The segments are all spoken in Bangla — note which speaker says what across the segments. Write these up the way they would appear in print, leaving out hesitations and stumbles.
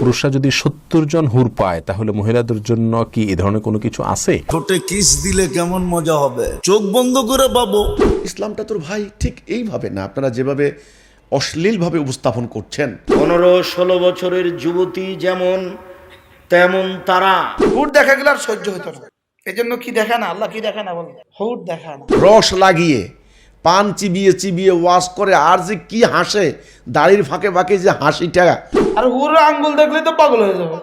Speaker 1: পুরুষরা যদি 70 জন হুর পায় তাহলে মহিলাদের জন্য কি এই ধরনের কোনো কিছু আছে?
Speaker 2: ঠোঁটে কিস দিলে কেমন মজা হবে, চোখ বন্ধ করে পাবো।
Speaker 3: ইসলামটা তোর ভাই ঠিক এইভাবে না, আপনারা যেভাবে অশ্লীলভাবে উপস্থাপন করছেন।
Speaker 4: 15-16 বছরের যুবতী যেমন তেমন তারা।
Speaker 5: হুট দেখা গেলে আর সহ্য হতো না। এই জন্য কি দেখা না, আল্লাহ কি দেখা না বল, হুট দেখা না।
Speaker 3: রস লাগিয়ে পান চিবিয়ে চিবিয়ে ওয়াশ করে, আর যে কি হাসে দাড়ির ফাঁকে ফাঁকে যে হাসিটা,
Speaker 5: আর হুর আঙ্গুল দেখলে তো পাগল হয়ে যাবে।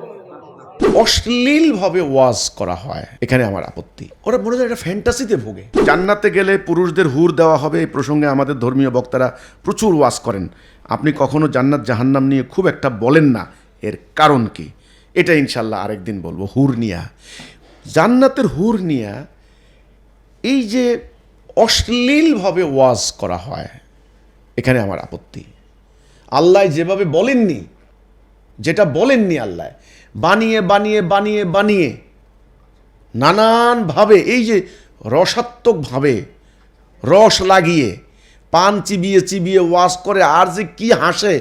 Speaker 3: অশ্লীলভাবে ওয়াজ করা হয়, এখানে আমার আপত্তি। ওরা মনে হয় একটা ফ্যান্টাসিতে ভোগে। জান্নাতে গেলে পুরুষদের হুর দেওয়া হবে, এই প্রসঙ্গে আমাদের ধর্মীয় বক্তারা প্রচুর ওয়াজ করেন। আপনি কখনো জান্নাত জাহান্নাম নিয়ে খুব একটা বলেন না, এর কারণ কি এটা ইনশাল্লাহ আরেকদিন বলবো। হুর নিয়া, জান্নাতের হুর নিয়া এই যে অশ্লীলভাবে ওয়াজ করা হয়, এখানে আমার আপত্তি। আল্লাহ যেভাবে বলেননি, যেটা বলেননি আল্লাহ, বানিয়ে বানিয়ে বানিয়ে বানিয়ে নানানভাবে, এই যে রসাত্মকভাবে রস লাগিয়ে পান চিবিয়ে চিবিয়ে ওয়াশ করে, আর যে কি হাসে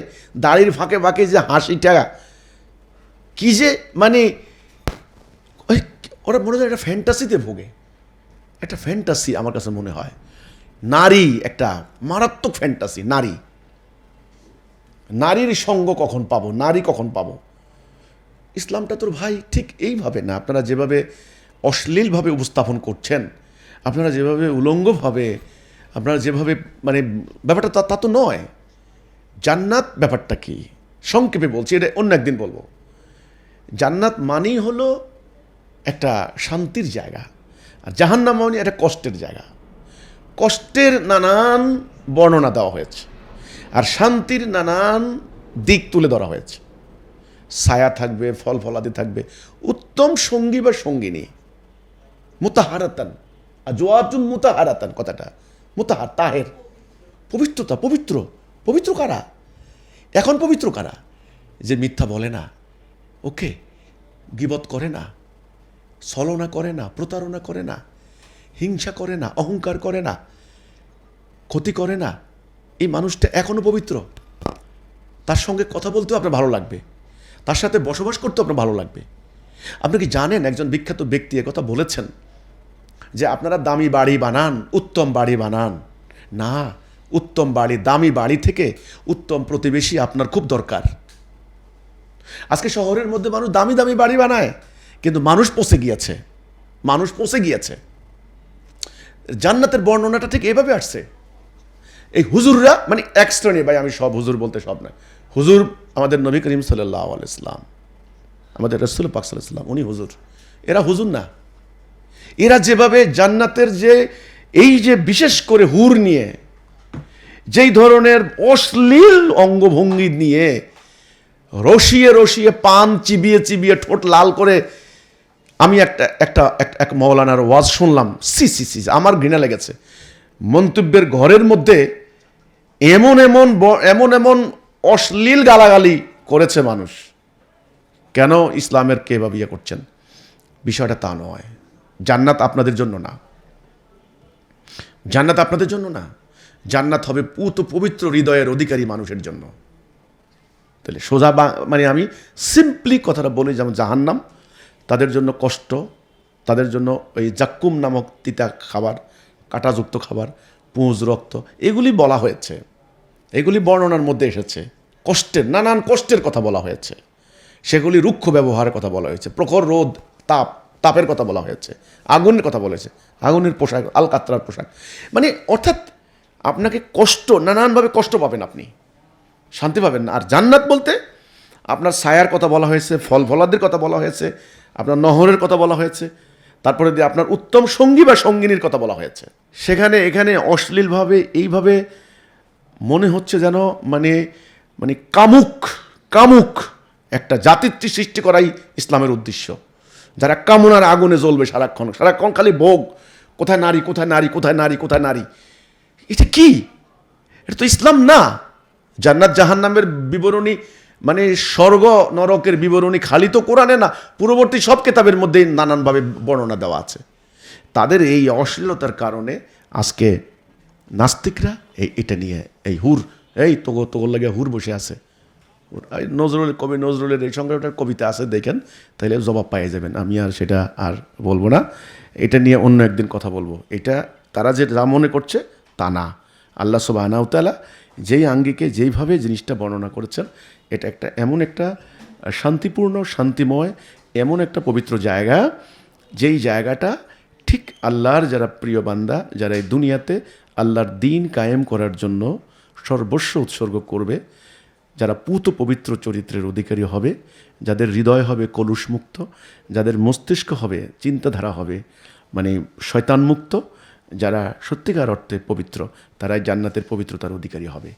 Speaker 3: দাড়ির ফাঁকে ফাঁকে যে হাসিটা, কি যে মানে ওরা মনে হয় একটা ফ্যান্টাসিতে ভোগে। একটা ফ্যান্টাসি আমার কাছে মনে হয়। নারী একটা মারাত্মক ফ্যান্টাসি। নারীর সঙ্গ কখন পাবো, নারী কখন পাবো? ইসলামটা তোর ভাই ঠিক এইভাবে না, আপনারা যেভাবে অশ্লীলভাবে উপস্থাপন করছেন, আপনারা যেভাবে উলঙ্গভাবে, আপনারা যেভাবে মানে ব্যাপারটা তা তো নয়। জান্নাত ব্যাপারটা কি সংক্ষেপে বলছি, এটা অন্য একদিন বলবো। জান্নাত মানেই হলো একটা শান্তির জায়গা, আর জাহান্নাম মানে একটা কষ্টের জায়গা। কষ্টের নানান বর্ণনা দেওয়া হয়েছে, আর শান্তির নানান দিক তুলে ধরা হয়েছে। ছায়া থাকবে, ফল ফলাদি থাকবে, উত্তম সঙ্গী বা সঙ্গিনী, মুতাহারাতান, আজওয়াজুন মুতাহারাতান, কথাটা মুতাহার, তাহের, পবিত্রতা, পবিত্র। পবিত্র কারা? এখন পবিত্র কারা? যে মিথ্যা বলে না, ওকে গীবত করে না, ছলনা করে না, প্রতারণা করে না, হিংসা করে না, অহংকার করে না, ক্ষতি করে না, এই মানুষটা এখনো পবিত্র। তার সঙ্গে কথা বলতেও আপনার ভালো লাগবে, তার সাথে বসবাস করতেও আপনার ভালো লাগবে। আপনি কি জানেন, একজন বিখ্যাত ব্যক্তি কথা বলেছেন যে আপনারা দামি বাড়ি বানান, উত্তম বাড়ি বানান না, উত্তম বাড়ি, দামি বাড়ি থেকে উত্তম প্রতিবেশী আপনার খুব দরকার। আজকে শহরের মধ্যে মানুষ দামি দামি বাড়ি বানায়, কিন্তু মানুষ পচে গিয়েছে, মানুষ পচে গিয়েছে। জান্নাতের বর্ণনাটা ঠিক এভাবে আসছে। এই হুজুররা মানে এক শ্রেণী, ভাই আমি সব হুজুর বলতে সব নয়, হুজুর আমাদের নবী করিম সাল্লাল্লাহু আলাইহি ওয়াসাল্লাম, আমাদের রাসূল পাক সাল্লাল্লাহু আলাইহি ওয়াসাল্লাম, উনি হুজুর। এরা হুজুর না। এরা যেভাবে জান্নাতের যে এই যে বিশেষ করে হুর নিয়ে যেই ধরনের অশ্লীল অঙ্গভঙ্গি নিয়ে রসিয়ে রসিয়ে পান চিবিয়ে চিবিয়ে ঠোঁট লাল করে, আমি এক মৌলানার ওয়াজ শুনলাম, সি সি সি, আমার ঘৃণা লেগেছে। মন্তব্যের ঘরের মধ্যে এমন এমন এমন এমন অশ্লীল গালাগালি করেছে মানুষ। কেন ইসলামের কে বা বিয়ে করছেন? বিষয়টা তা নয়। জান্নাত আপনাদের জন্য না, জান্নাত আপনাদের জন্য না। জান্নাত হবে পুত পবিত্র হৃদয়ের অধিকারী মানুষের জন্য। তাহলে সোজা মানে আমি সিম্পলি কথাটা বলি, যেমন জাহান্নাম তাদের জন্য কষ্ট, তাদের জন্য ওই জাক্কুম নামক তিতা খাবার, কাঁটাযুক্ত খাবার, পুঁজ, রক্ত, এগুলি বলা হয়েছে, এগুলি বর্ণনার মধ্যে এসেছে। কষ্টের, নানান কষ্টের কথা বলা হয়েছে, সেগুলি রুক্ষ ব্যবহারের কথা বলা হয়েছে, প্রখর রোদ, তাপের কথা বলা হয়েছে, আগুনের কথা বলেছে, আগুনের পোশাক, আল কাতরার পোশাক, মানে অর্থাৎ আপনাকে কষ্ট, নানানভাবে কষ্ট পাবেন, আপনি শান্তি পাবেন না। আর জান্নাত বলতে আপনার ছায়ার কথা বলা হয়েছে, ফল ফলাদের কথা বলা হয়েছে, আপনার নহরের কথা বলা হয়েছে, তারপরে দিয়ে আপনার উত্তম সঙ্গী বা সঙ্গিনীর কথা বলা হয়েছে। সেখানে এখানে অশ্লীলভাবে এইভাবে মনে হচ্ছে যেন মানে মানে কামুক একটা জাতিত্রী সৃষ্টি করাই ইসলামের উদ্দেশ্য, যারা কামনার আগুনে জ্বলবে সারাক্ষণ, সারাক্ষণ খালি ভোগ, কোথায় নারী, কোথায় নারী, কোথায় নারী, কোথায় নারী। এটা কি? এটা তো ইসলাম না। জান্নাত জাহান্নামের বিবরণী মানে স্বর্গ নরকের বিবরণী খালি তো কোরআনে না, পূর্ববর্তী সব কিতাবের মধ্যে নানানভাবে বর্ণনা দেওয়া আছে। তাদের এই অশ্লীলতার কারণে আজকে নাস্তিকরা এটা নিয়ে এই হুর, এই তোগর লাগে হুর বসে আছে, কবি নজরুলের এই সংগ্রামটার কবিতা আছে, দেখেন, তাহলে জবাব পেয়ে যাবেন। আমি আর সেটা আর বলবো না, এটা নিয়ে অন্য একদিন কথা বলবো। এটা তারা যে যা মনে করছে তা না। আল্লাহ সুবহানাহু ওয়া তাআলা যেই আঙ্গিকে যেইভাবে জিনিসটা বর্ণনা করেছেন, এটা একটা এমন একটা শান্তিপূর্ণ, শান্তিময়, এমন একটা পবিত্র জায়গা, যেই জায়গাটা ঠিক আল্লাহর যারা প্রিয় বান্দা, যারা এই দুনিয়াতে আল্লাহর দ্বীন কায়েম করার জন্য সর্বস্ব উৎসর্গ করবে, যারা পূত পবিত্র চরিত্রের অধিকারী হবে, যাদের হৃদয় হবে কলুষমুক্ত, যাদের মস্তিষ্ক হবে, চিন্তাধারা হবে মানে শয়তানমুক্ত, যারা সত্যিকার অর্থে পবিত্র, তারাই জান্নাতের পবিত্রতার অধিকারী হবে।